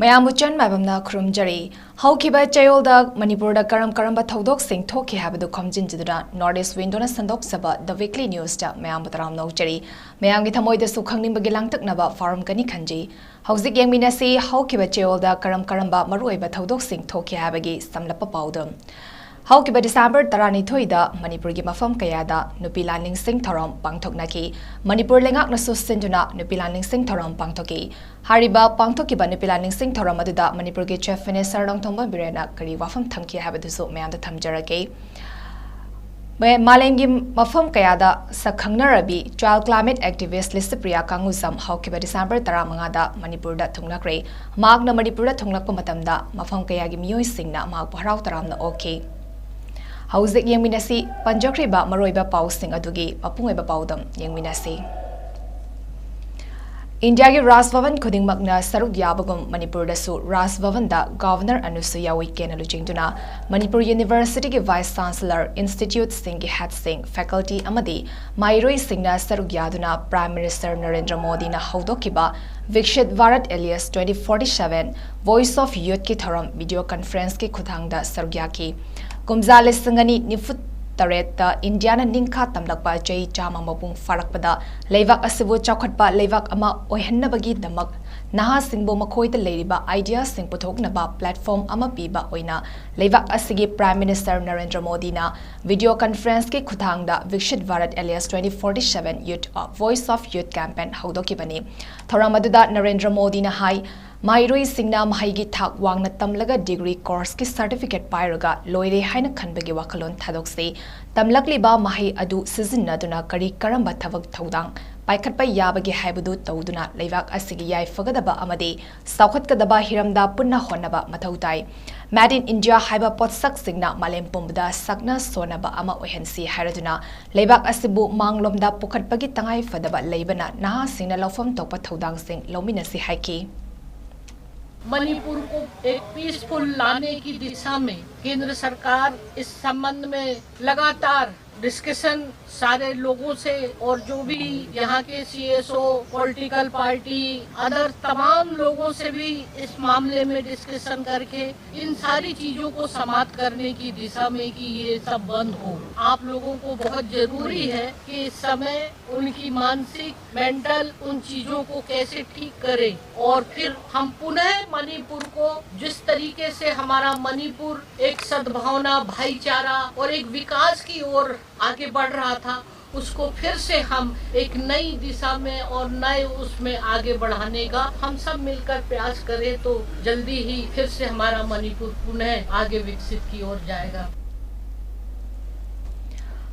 Mayam Uchan Mabamna Krumjari, how Kiba Chayolda, Manipur, the Karamba Thodok Sing Toki Habadu Komjin Jidda, Northeast Windona Sandok Saba, the weekly news to Mayam Bataram no Jerry, Mayam Gitamoy the Sukang Bagilang Taknaba, Farm Gani Kanji, how Zig Yaminasi, how Kiba Chayolda, Karamba, Marueba Thodok Sing Toki Habagi, Samlapa Powder. How Kiba December Tarani Toida, Manipur Gimafam Kayada, Nupilaning Sing Torom, Pangtok Naki, Manipur Lengak Nasus Sinduna, Nupilaning Sing Torom, Pangtoki, Hariba, Pangtoki Nupilaning Sing Torom Aduda, Manipur Chef Finisar Long Tomba Birena, Kari Wafam Tanki Habitu, Mayan the Tamjarake. Malengim Mafam Kayada, Sakangnarabi, Child Climate Activist Listipriya Kangusam, how Kiba December Taramangada, Manipur da Tunglakre, Magna Manipur Tunglakamatamda, Mafam Kayagi Mui Singna, Mag Parau Taram okay. Hauzik Yangminasi, Panjakriba, Maroiba Pausing Adugi, Apungeba Paudam, Yangminasi. India Ras Vavan Kuding Magna Saruk Yabagum, Manipur Dasu, Ras Vavanda, Governor Anusuya Weekend Lujingduna, Manipur University Vice Chancellor, Institute Singi Hat Singh, Faculty Amadi, Mairoi Singna Saruk Yaduna, Prime Minister Narendra Modi na Haudokiba, Vikshit Bharat Elias 2047, Voice of Youth Ki Thoram, Video Conference Ki Kuthangda Sarugyaki. Kumzale Sangani Nifut Tareta, Indiana Ninka Tamlakpa Jay Jama Mabung Farakpada, Levak Asibu Chakatpa, Levak Ama Ohenabagi Damak, Naha Singbo Makoi the Ladyba, Idea Sing Putognaba, Platform Ama Biba Oina, Levak Asigi Prime Minister Narendra Modi na, Video Conference Ki Kuthangda, Vikshit Bharat Elias 2047 Youth Voice of Youth Campaign Haudokibani, Thoramaduda Narendra Modi na Hai. Mairoi Singna Mahigi Thak Wangna Tamlaga degree course ki certificate pairaga loire haina khanbagi wakalon thadokse tamlakli ba mahi adu season duna kari karamba thavak thodang paikhatpa yabagi haibadu tawduna leivak asigi yai fagadaba amade saukhatkadaba hiramda punna honaba mathautai Made in India haiba potsak singna malem pumbda sakna sonaba ama ohensi hairaduna leibak asibu manglomda pukhatpagi tangai fadaba leibana naha singna lawfam tokpa thodang sing lominasi haiki Manipur को एक peaceful लाने की दिशा में केंद्र सरकार इस संबंध में लगातार डिस्कशन सारे लोगों से और जो भी यहाँ के सीएसओ पॉलिटिकल पार्टी अदर तमाम लोगों से भी इस मामले में डिस्कशन करके इन सारी चीजों को समाप्त करने की दिशा में कि ये सब बंद हो। आप लोगों को बहुत जरूरी है कि इस समय उनकी मानसिक मेंटल उन चीजों को कैसे ठीक करें और फिर हम पुनः मणिपुर को जिस तरीके से हमारा मणिपुर एक सद्भावना भाईचारा और एक विकास की ओर आगे बढ़ रहा था उसको फिर से हम एक नई दिशा में और नए उसमें आगे बढ़ाने का हम सब मिलकर प्रयास करें तो जल्दी ही फिर से हमारा मणिपुर पुनः आगे विकसित की ओर जाएगा।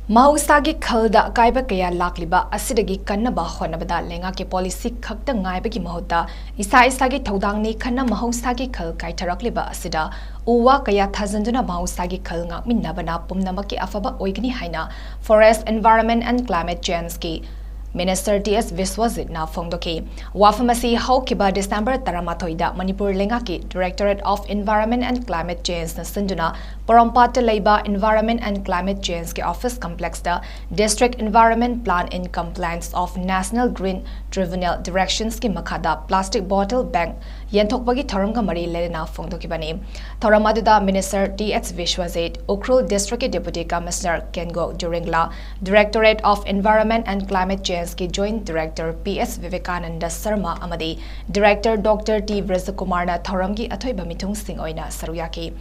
Mahusagi Khalda Kaiba Kaya Lakliba, Asidagi Kanaba Honabada, Lengaki policy Kakta Ngaibaki Mahuta, Isaisagi Todangni Kana Mahusagi Kal Kaitarakliba Asida, Uwa Kaya Tazanduna Mahusagi Kalnga Minabana Pumnamaki Afaba Oigni Haina, Forest Environment and Climate Change. Minister T.S. Viswazit na Fongdoki. Wafamasi Haukiba December Taramatoida, Manipur Lengaki, Directorate of Environment and Climate Change na Sinduna, Porompata Leiba Environment and Climate Change ke Office Complex da, District Environment Plan in Compliance of National Green Tribunal Directions ki Makada, Plastic Bottle Bank, Yentokbagi Thoramga Mari Lerina Fongdoki Bani. Thoramadida Minister T.S. Viswazit, Ukrul District Deputy Commissioner 𝐃𝐄𝐂𝐄𝐿, Directorate of Environment and Climate Change की Joint Director P.S. Vivekananda Sharma amadi Director Dr. T. Vrizakumar na Thoram ki athoiba mithung sing oina saruyaki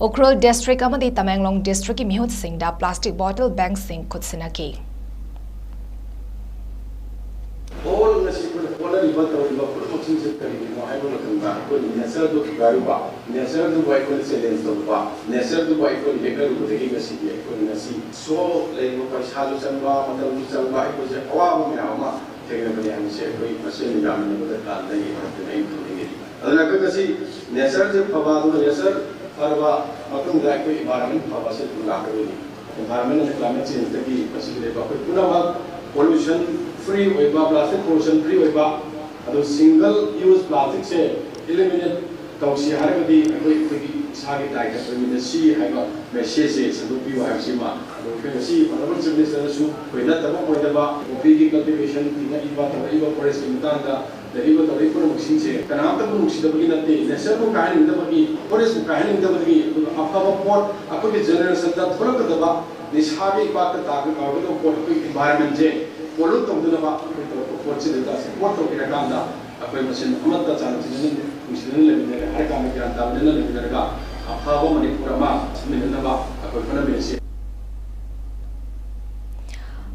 Ukrul District amadi Tamenglong District ki mihut sing da plastic bottle bank sing khutsinaki all nasi ko wala riba tawriba ko sing se kari mo ay mo tanga ko nesar do garuba nesar do boy ko se den do ba nesar do boy ko hekar ko degi gasi ko nasi so lai mo ka shalu sanba matal sanba ko se awa mo na ma tegna bani am se ko masin da man mo da nahi ha to nahi to degi adana ko kasi nesar je phaba do nesar farba matung da ko environment phaba se tula ko ni environment and climate change ki kasi le ba ko puna ma pollution free oiba plastic pollution free oiba ado single use plastic se eliminate tawsi haragadi koi sagi dai ka eliminate si haiba message se sadupi wa sima ado ke si honorable chief minister su koi na taba koi da ba opi ki cultivation tina iba forest intanda deriva dari pun mungkin se kenapa pun mungkin dapat nanti nasional pun kain dapat bagi polis pun kain dapat bagi apa pun apa ke generation dah pun ke dapat nishabi ibarat tak kau itu pun environment je polut tu tu dapat pun se dah support tu kita kan dah apa macam amat dah cara jenis mungkin lebih dari hari kami kita tahu jenis lebih dari apa pun Manipur ama sebenarnya dapat apa pun lebih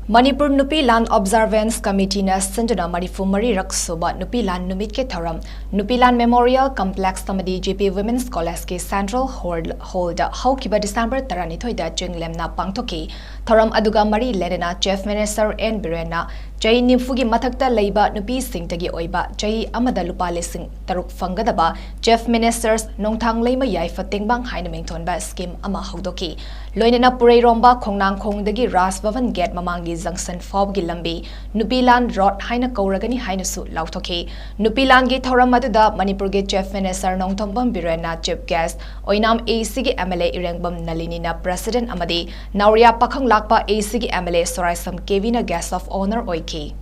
Manipur Nupi Land Observance Committee na Sanduna Marifu Mari Raksuba Nupi Land Numit ke Thoram Nupi Land Memorial Complex Tamadi JP Women's College ke Central Hall da Haukiba December Tarani Thoida Jinglam na Pangtoki Thoram Aduga Mari Ledena Chief Minister N Birena Jai Nimfugi Matakta Leiba Nupi Singh Tagi Oiba Jai Amada Lupa Lesing Taruk Fangadaba Chief Ministers Nongthang Leima Yai Fatingbang Hainaming Thonba Scheme Ama Haudoki Loinena Purei Romba Khongnang Khongdagi Ras Bhavan Gate Mamangi Junction Fob gi lambi Nupilan Road haina kauragani haina su lauthoki Nupilan gi thoram aduda Manipur ge Chief Minister Nongthombam Birena Chief Guest Oinam AC gi MLA Irengbam Nalini na President amadi Nauria Pakhang Lakpa AC gi MLA Soraisam KV na Guest of Honor oiki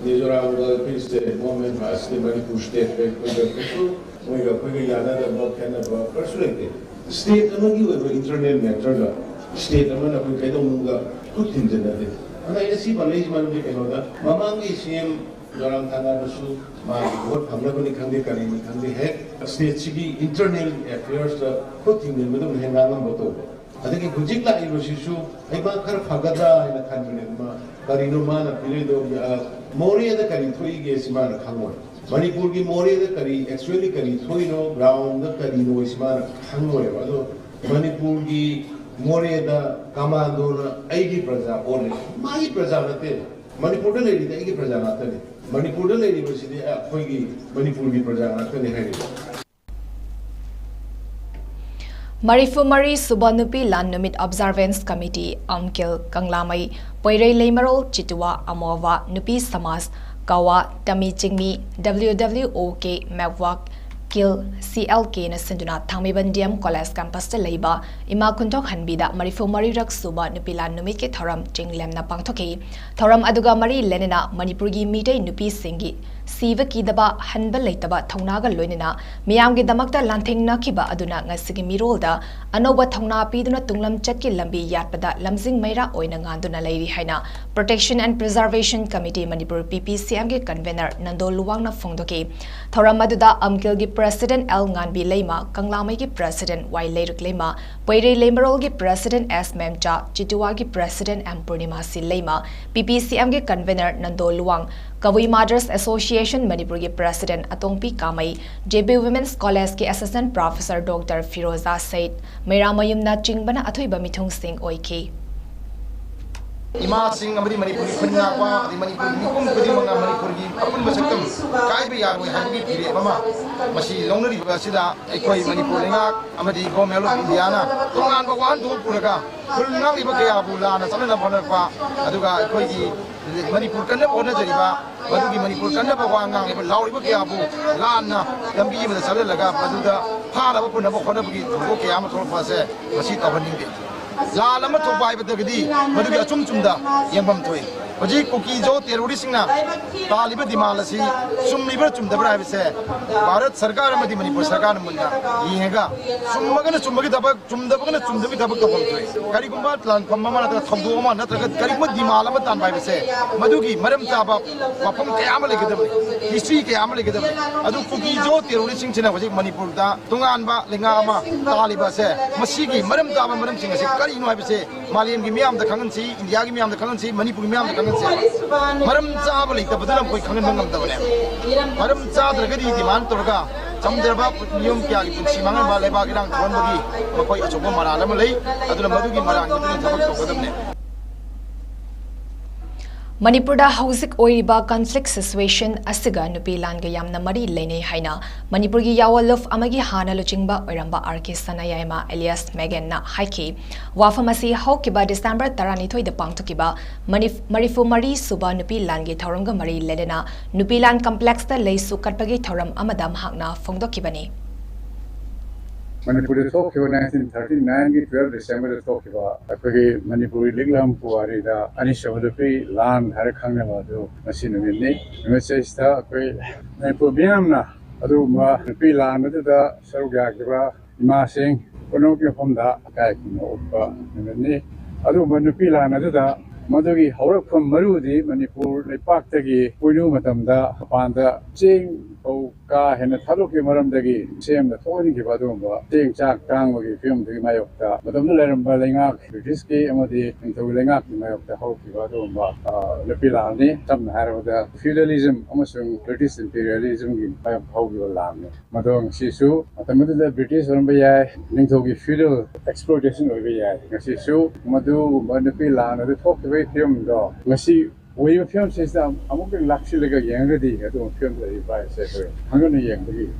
Mizoram the state woman has the Manipur state we yada the kind of persuaded state amagi internal matter state amana ko kai dong ga kutin jana de ana isi balai man de keno da mamangi sim dorang thana su ma vote hamla bani khande kari ni khande he state sigi internal affairs da kutin de medum he nangam boto adagi gujikla ilosisu ai ba khar phagada ina khanbine ma kari no ma na pile do mori da kari thui ge sima na khangwa Manipur ki mori da kari actually kari thui no ground da kari no sima na khangwa ado Manipur ki Moreda, Kamandona, Aigi Praja, or my Praja, Manipur lady, the Aigi Praja, Manipur lady was in the Manipur Praja, Marifu Mari Subanupi Land Numit Observance Committee, 𝐃𝐄𝐂𝐄𝐑, Poirei Leimarol, Chitwa, Amova, Nupi Samas, Kawa, Tami Chingmi, WWOK, Mewak, 𝐃𝐄𝐂𝐄𝐂 na Sinduna Thangmiban DM College Campus ta leiba Ima Kuntok Hanbida Marifu Mari Rak Suba Nupilan Numit ke Thoram Jinglem na Pangthoki Thoram aduga Mari Lenena Manipur gi Mitei Nupi Singi Siva Kidaba Hanba Leitaba Thongnaga Loinena Miyamgi Damakta Lanthingna Kiba Aduna Ngasigi Mirolda Anoba Thongna Piduna Tunglam Chatki Lambi Yatpada Lamsing Meira Oina Nganduna Leiri Haina Protection and Preservation Committee Manipur PPCM ge Convener Nando Luwangna Phongdoki Thoram aduda 𝐾𝐿 gi President L Nganbi Leima Kanglamai gi President Y Leiruk Leima Poirei Leimarol gi President S Memcha Chitwa gi President M Purnima Si Leima PPCM ge Convener Nando Luwang Kawai Mothers Association Manipur ki President Atongpi Kamai JB Women's College ki Assistant Professor Dr. Firoza Said Meira Mayumna Chingbana Athoiba Mithung Singh oiki Ima Singh amadi Manipur khunna kwa di Manipur nikum kudi manga Manipur gi apun basakam kai be yaroi habi pire mama masi longnari ba sida ekoi Manipur nga amadi government of India na tongan ba wan do puraga khunna iba kaya bula na salana bana kwa aduga ekoi gi Manipur kanna bona jariba badugi Manipur kanna ba wanga iba lauri ba kaya bu lana lambi ba salala laga baduda phara ba punna ba khona bi go kaya ma thol phase masi tabaning de La lama to buy but the gidi, but we are chumda, Yambam toy. Oji 𝐃𝐄𝐂𝐄𝐑 terrorism na Taliban Dimalasi, Sumiber Chum the Brave say, Bharat Sarkar Madi Manipur Sarkar Munda, Yega, Sumagana Sumagita, Chum the Bugana Chum the Vitabak Karigumba Plan, Pamama, Tondoma, Karima Dimalamatan by say, Madugi, Madam Taba, Papam Kamalek, History Kamalek, Adu 𝐾𝐿 terrorism China was Manipur, Tunganba, Lingama, Taliban say, Masigi, Madam Taba, Madam Singh, Karino, I say, Malian Gimiam the currency, India Gimiam the currency, Manipur Miam the currency. Maram Sabali, the Buddha Boy Kangan of the Maram Sadagadi, the Mantorga, some Derba, Yum Kiaki, Simanga, Balebagran, Kondagi, Makoy Chopomara, Lamalay, Aduna Madugi Maran, Manipurda Hauzik Oiriba conflict situation Asiga Nupilan Gayamna Mari Lene Haina Manipurgi Yawalof Amagi Hana Luchingba Oiramba Arki Sanayama Elias Megan na Haiki Wafamasi Haukiba December Tarani Toy the Pangtokiba Marifu Mari Suba Nupilan Gi Tauranga Mari Ledena Nupilan complex the Lay Sukatpagi Tauram Amadam Hakna Fongdokibani Manipuri talk about 1939 12 December talk about Manipuri Liglam Puarida Anisha land Harakanga machine message Manipur Biamna Aduma Pila Nada Sarugakiva Ima Singh Konoki Honda Kaikino Aduma Nupila Nada Madugi Horak from Marudi Manipur Lepaktagi Punu Matamda Panda Ching Oka and Taluki Maramdagi, same the Tony Givadumba, Ting Chak Tang film to Mayokta, Madame Leram Balingak, Riski, Amadi, into Lingak, Mayokta Hoki Vadumba, Lepilani, some have the feudalism, almost British imperialism in Hoki Lam. Madong Shisu, Atamada the British Rumbaya, Nintogi feudal exploitation of Via, Shisu, Madu, Manipila, the talk away film dog. We have film system, I'm going to luxury like a younger day. I don't film the device. I'm going to young day.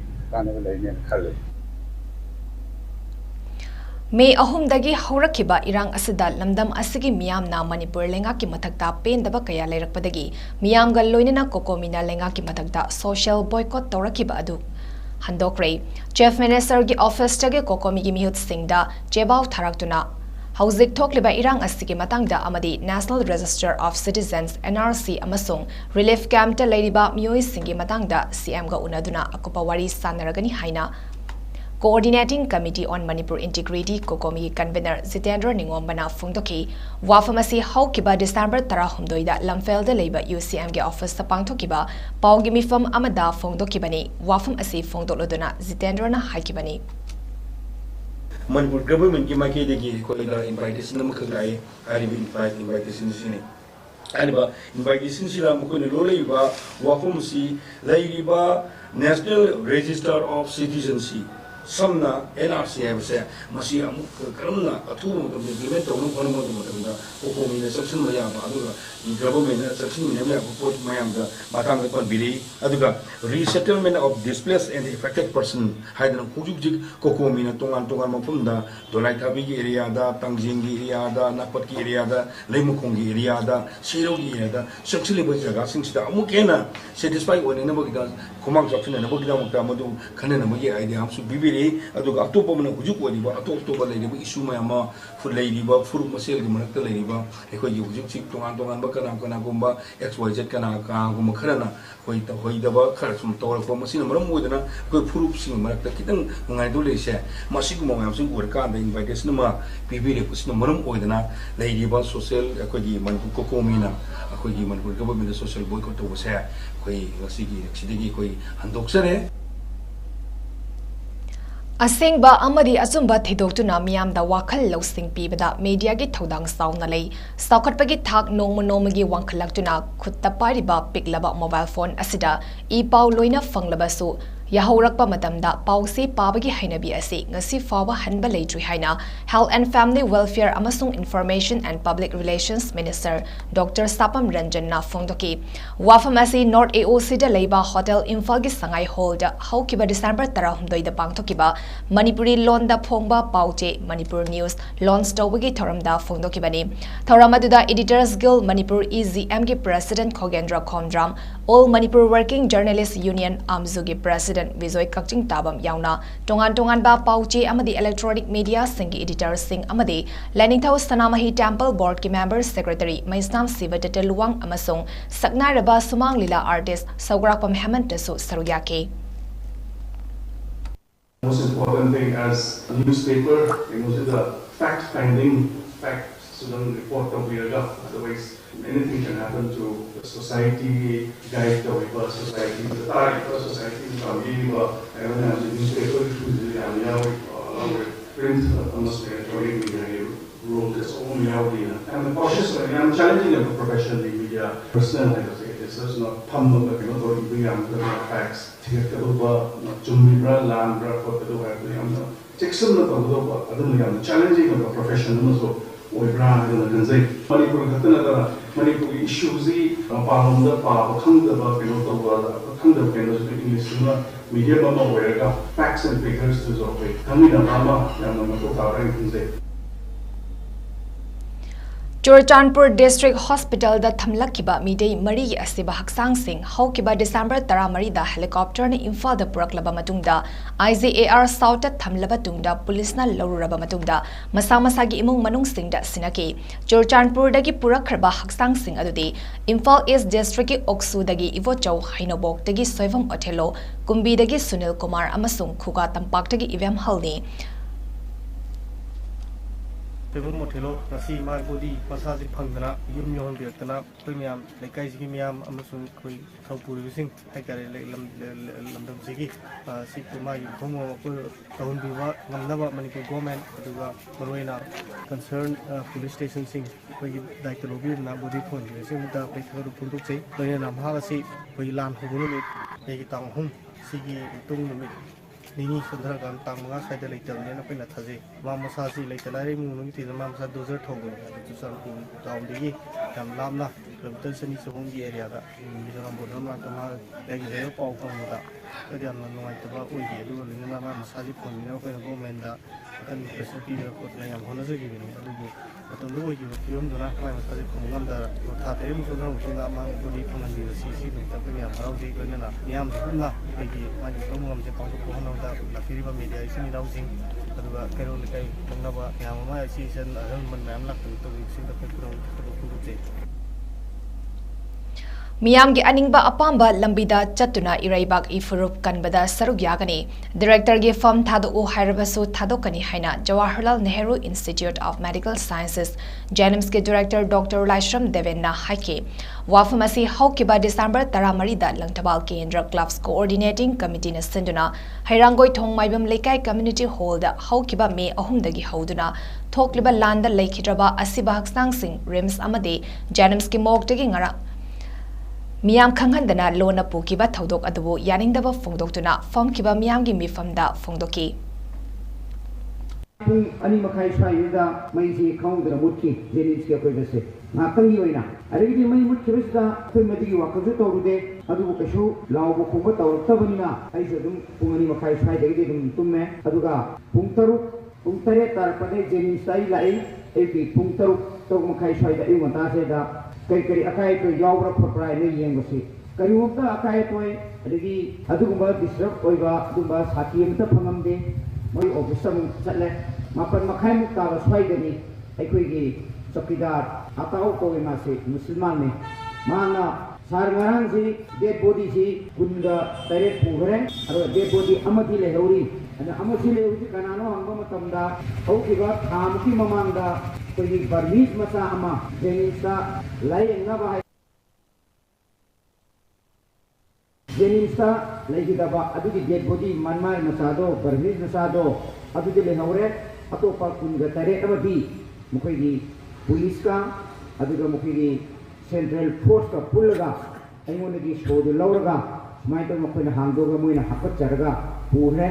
May ahumdagi haurakiba irang asida lamdam asigi miyamna Manipur lengaki mathagta pendaba kaya leirakpadagi miyamga loinena kokomina lengaki mathagta social boycott tawrakiba adu handokre Chief Minister gi office tagi kokomi gi mihut singda jebau tharaktuna Hauzik Tokliba Irang Asiki Matangda Amadi National Register of Citizens NRC Amasung Relief Camp ta Ladiba Miyoi Singi Matangda CM ga unaduna akupawari sanaragani haina Coordinating Committee on Manipur Integrity Kokomi Convener Zitendra Ningombana Fungdoki Wafamasi Haukiba December Tarahumdoida Lamfelda Labor UCM ge office ta pangthokiba Paugimi Fam Amada Fungdokibani Wafam Asi Fungdoloduna Zitendra na haikibani Manipur government ki maike degi ko ila invitation nam khagai ari invitation sini ani ba invitation sila mo ko ne lo leiba wafum si leiba National Register of Citizenship samna NRC habse masi amuk karamna aturu mo implement to no kono mo da ko mi ne section maya ba aduga government section ne ba ko mayam da matang kon bili aduga resettlement of displaced and affected person haidan kujuk jik ko mi na tongan mo pumda dolai thabi gi area da tangjing gi area da napat gi area da leimukong gi area da siro gi area da section le ba jaga sing sida amuk kena satisfy one ne ba gi da kumang section ne ba gi da mo ta mo du khane na mo gi idea am su bibi aduga atopa mana hujuk waliba atopa leiba issue mayama ful leiba furu masel gi manakta leiba ekoi gi hujuk chik tongan ba kana gomba xyz kana gomba kharana hoida ba khar sum tawra ko masina maram modana koi furu sing manakta kitang ngai do leise masi gu mangam sing urka da invitation ma pibire kusina maram oidana leiba social ekoi gi manipur ko mina ekoi gi manipur government social boycott to se koi wasigi sidigi koi handok sare Asengba amadi azumba thidoktuna miyamda wakhal losing pibada media gi thodang sauna lei saukhatpagi thak nongmagi wangkhalaktuna khutta pariba piklaba mobile phone asida e pau loina fanglaba su Yahaurakpa matamda pausi pabagi hainabi asi ngasi fawa hanba leitri haina Health and Family Welfare amasung Information and Public Relations Minister Dr. Sapam Ranjan na fongdoki wafam asi North AOC da leiba Hotel Imphal gi sangai hall da haukiba December 12 da pangthokiba Manipuri lon da phongba pauche Manipur News launch tawagi thoramda fongdoki bani thoramaduda Editors Guild Manipur EZM gi President Khogendra Khomdram All Manipur Working Journalists Union Amzugi President Vizoy Kakching Tabam Yauna Tongan ba Pauche Amadi Electronic Media Singi Editor Sing Amadi Leningthau Sanamahi Temple Board ki Member Secretary Maisnam Siva Luang Amasung Sakna Raba Sumang Lila Artist Saugrapam Hemantesu Saruyake. Most important thing as a newspaper, the fact-finding facts shouldn't report of weird up, otherwise anything can happen to the society, guide the way society, the target of society, and as a newspaper, along with print, almost electronic media, role its own reality. And the cautious, I'm challenging the professional media, personal, it's just not pump up, or bring out the facts, take the over, not Jumibra, Lambra, for the way, Jackson, the challenging of the professional. Manipur issues media facts and figures Churachandpur District Hospital da thamlakiba midei mari asiba haksang sing haukiba December 13 da helicopter ni Imphal da puraklaba matungda IJAR South thamlaba tungda police na loruraba matungda masa gi imung manung sing da sinaki Churachandpur dagi purakhraba haksang sing adudi Imphal East District ki Oksu dagi Ivochau Hainobok dagi Soivam Othelo Kumbi dagi Sunil Kumar amasung Khuga Tampak dagi Ivem Halni Table Motelo, Nasi, my body, Masasi Pangana, Yum Vietnam, Premium, like Kaisimiam, Amazon, Saupur using, Hakari, London Ziggy, Sikuma, Homo, Town Biva, Namnava, Manipur government, Marina, concerned police station sing, like the lobby, Nabudi Point, using the Peter Punduce, Diana Mahasi, we land who make it down home, Sigi, Tung. Nini Sundargan Tanga side later than a penatazi. Mamasasi later, I moved to the Mamsa Dozer Togo, to some down the Yi, and Lamna, from Tilson is home the area that Mirambo, they all from that. They are not like about we do in the Mamasasi from the government and the President of I am honestly giving it. But the Louis European do not find a from London, but have any sort of thing among the from the CC, the Premium, how they go in a Yam Huna, Peggy, my home, the Pano, the Firiba media is in housing, the Carol Nava, Yamama season, a helmet, I'm not to see the petrol to Miyamgi aningba apamba lambida chatuna iraibak ifurup kanbada sarugyagani Director gi firm thadu hairabasu thadokani haina Jawaharlal Nehru Institute of Medical Sciences JNIMS ki Director Dr. Laishram Devenna haike wafamasi haukiba December 13 da Langtabal Kendra Clubs Coordinating Committee na sinduna Hairangoi Thongmaibam Lekai Community Hall da haukiba May 3 dagi hauduna thokliba landa leikidraba asiba haksang sing rims amade JNIMS ki mokdagi ngara Miyam Kanghandana Lona Pukiba Todok Adabu Yanindaba Fongdoktuna Fomkiba Miyamgi Mifamda Fongdoki. Ani Makai Sayuda, Maisi Kongda Muki, Zeninski Prevese, Nakangiona. I really may put Krista, Timothy Wakazuto Rude, Adukashu, Lao Kumata or Tabana, I said, Pungani Makai Sai, Tume, Aduga, Puntaru, Puntare Tarapade, Zenin Sai, Epi, Puntaru, Tomakai Sai, the Iwantase. Kari akai to yawra khoprai ne yengsi kari umta akai toy adigi adugumba disrupt oiba dumba sati amta phangamde moi officer chatle mapan makhai mukta swai gani aikoi gi chokidar atau ko ma se musliman ne mana sarngarang si dead body si gunda tare pugre aro dead body amati le hori ana amati le uti kanano anga matamda aukiba thamki mamangda koi Burmese masa ama Jenisa lai ngaba Jenisa lai gidaba adugi dead body manmar masado Burmese masado adugi le haure atopa kunga tare abadi mukoi gi police ka aduga mukoi gi central force ka pulaga aimone gi show de lauraga mai to mukoi na hangdoga moina hapat charaga pure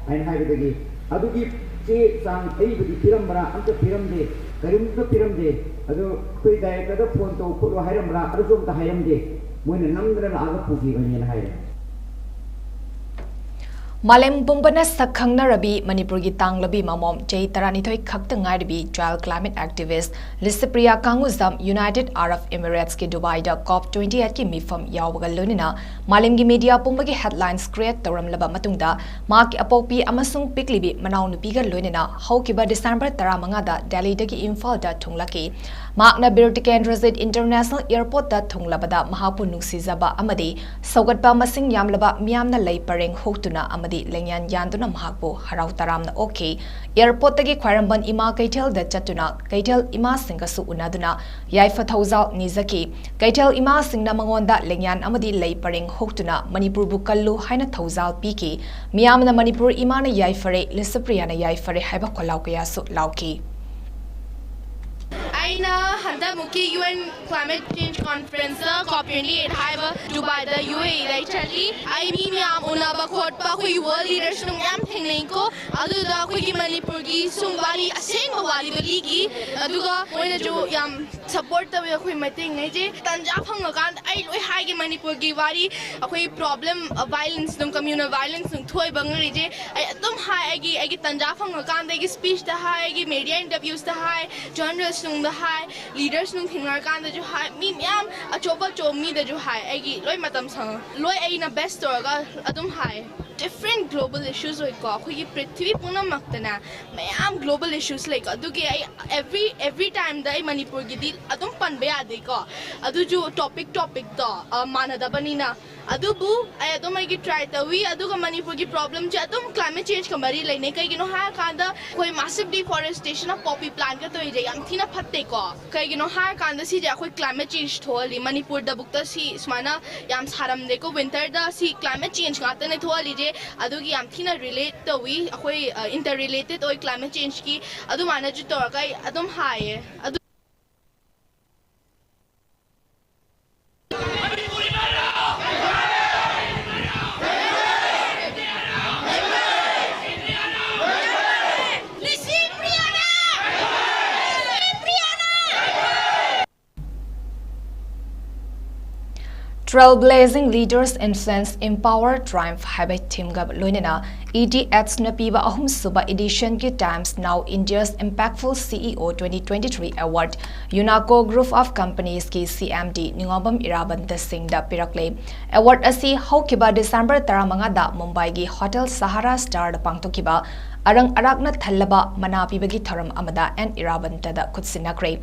ain haibegi adugi che sang ei budi piramra anta piramde karim to piramde adu koi dai ka phone to ko hairamra adu som ta hayamde moina namdra aga pugi bani haire Malem Bumbana Sakhangna Rabi Manipur gi tanglabi mamom Jai Taranithoi khakta ngaibi trial climate activist Lissipriya Kanguzam United Arab Emirates ki Dubai da COP28 ki mifam yawga lonina Malem gi media pumba gi headlines create tawram laba matungda mak apopi amasung piklibi manaw nupi ga lonina haukiba December 15 da Delhi da ki Imphal da thunglaki makna Birtiken Transit International Airport da thunglabada mahapu nuksizaba amadi saugatpa masing yamlaba miyamna lei pareng hoktuna Lengyan Yanduna Mahakbo, Harau Taramna Oke, Airport Tagi Kwaramban Ima Kaitel da Chatuna, Kaitel Ima Singasu Unaduna, Yaifa Tauzal Nizaki, Kaitel Ima Singna Mangonda, Lengyan Amadi Lay Paring Hoktuna, Manipur Bukallu, Haina Tauzal Piki, Miyamna Manipur Imana Yaifare, Lissipriana Yaifare, Haiba Kolaukaya Su Lauki. Aina Handa Muki UN Climate Change Conference COP28 Haiba Dubai the UAE literally I mean yam unaba khot pa khoi world leaders nung yam thingnei ko aduda khoi gi Manipur gi sungwari aseng wali bali gi aduga moina jo yam support ta we khoi mating ngai je tanja phang kan ai loi hai gi Manipur gi wari khoi problem violence nung communal violence nung thoi bangri je ai atum hai gi tanja phang kan de gi speech ta hai gi media interviews ta hai journalists nung da hai leaders nung thingnar kan da ju hai mi myam achoba chomi da ju hai agi loi matam sang loi ai na best torga adum hai different global issues like ko khoi prithvi puna maktana mayam global issues like adugi every time da manipur gi dil adum panbe ade ko adu ju topic to manada banina adubu ai adum ai gi try ta we aduga manipur gi problem ja adum climate change ka mari laine kai gi no ha kanda koi massive deforestation of poppy plant ka to je yam thina phatte ko kai gi no ha kanda si ja koi climate change tholi manipur da bukta si smana yam saram de ko winter da si climate change ka ta ne tholi je adugi yam thina relate to we akoi interrelated oi climate change ki adu mana ju to kai adum haye adu Trailblazing leaders influence empower triumph haibai team gab loinena EDX na piba ahum suba edition ki Times Now India's impactful CEO 2023 award UNACO group of companies ki CMD ningobam irabanta singh da pirakle award asi haukiba December 15 da Mumbai gi Hotel Sahara Star da pangtokiba arang arakna thallaba mana pibagi thoram amada and irabanta da kutsinakre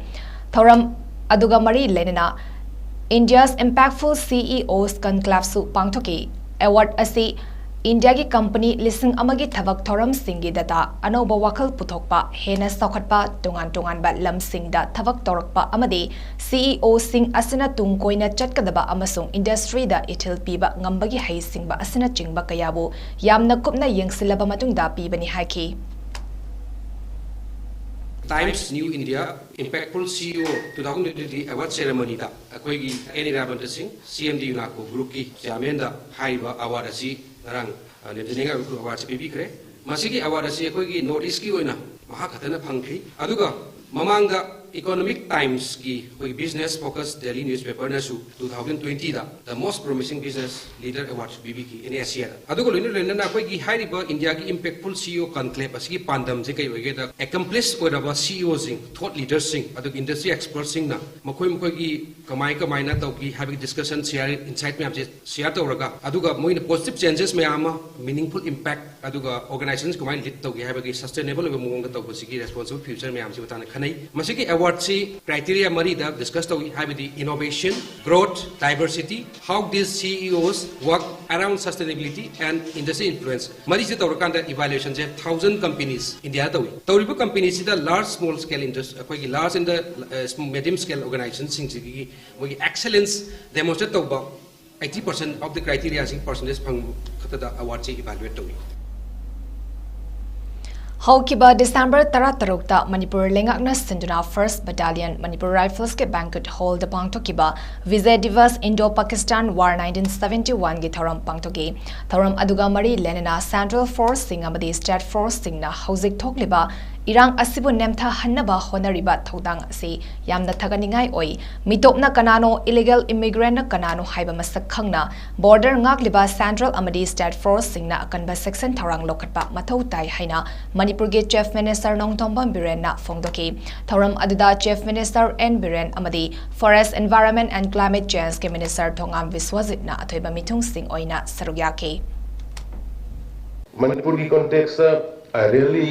thoram aduga mari lenena India's impactful CEOs conclave su pangthoki award asi India ki company lising amagi thabak thoram singi data anoba wakal puthokpa hena sokhatpa tungan ba lam sing da thabak torakpa amadi CEO sing asina tungkoina chatkadaba amasung industry da ithil piba ngambagi hai singba asina chingba kayabu yamna kupna yengsilaba matungda pibani haki Times New India Impactful CEO 2023 Award Ceremony da akoigi eni rabanta sing CMD UNACO group ki chairman da haiba award asi rang nemjinga group award pibi kre masigi award asi akoigi notice ki oina maha khatana phangthi aduga mamangda Economic Times ki koi business focused daily newspaper na su 2020 da the most promising business leader award BB ki in Asia adugo loina loina na koi ki high India ki impactful CEO conclave asigi pandam je kai oige da accomplished oraba CEO sing thought leaders sing adug industry experts sing na makoi ki kamai na tau ki have discussion share insight me je share tawraga aduga moina positive changes me ama meaningful impact aduga organizations kamai lead tau ki have sustainable we mong tau sigi responsible future me am si batana khanai masigi award si criteria mari da discuss to have the innovation growth diversity how these CEOs work around sustainability and industry influence mari se tawra kan da evaluation je 1000 companies India tawi tawriba companies the large small scale industry koi ki large in the medium scale organizations sing gi moi excellence demonstrate to ba 80% of the criteria sing percentage phang khata da award si evaluate tawi Haukiba December 13 ta Manipur lengakna sinduna 1st Battalion Manipur Rifles ke banquet hall da pangtokiba Vijay Divas Indo-Pakistan War 1971 gi thoram pangtoki thoram aduga mari lenena Central Force sing amadi State Force sing na hauzik thokliba irang asibu nemtha hannaba honariba thodang ase yamna thaganingai oi mitopna kanano illegal immigrant na kanano haiba masak khangna border ngakliba Central amadi State Force sing na akanba section thorang lokhatpa mathau tai haina Manipur ge Chief Minister Nongthombam Biren na phongdoki thoram aduda Chief Minister N Biren amadi Forest Environment and Climate Change ke Minister Thongam Viswajit na athoiba mithung sing oina sarugyake Manipur ki context I really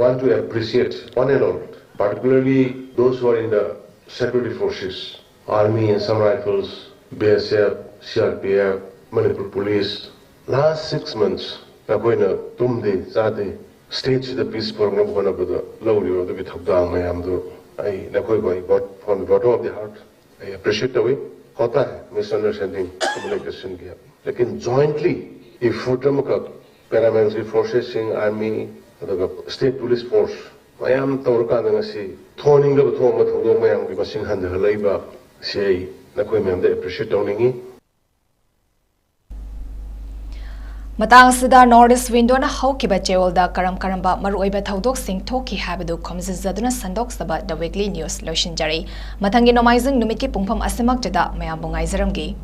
want to appreciate one and all, particularly those who are in the security forces, Army and some rifles, BSF, CRPF, Manipur Police. Last 6 months, nakoina tumde zade stage the peace program one of the lowly or the bit of down I am do I nakoi boy but from the bottom of the heart I appreciate the way hota hai misunderstanding communication gap. Lekin jointly if futamaka paramilitary forces in Army the state police force mayam tawrka na si thoning da thong ma thong mayam ki basing han da laiba sei na koi mayam da appreciate tawningi matang sida Northeast window na haukiba chewol da karamba maruoiba thodok sing thoki habadu khomjaduna sandok saba the weekly news lotion jari mathangi nomaizing numit ki pungpham asimak jada mayam bungai jaramgi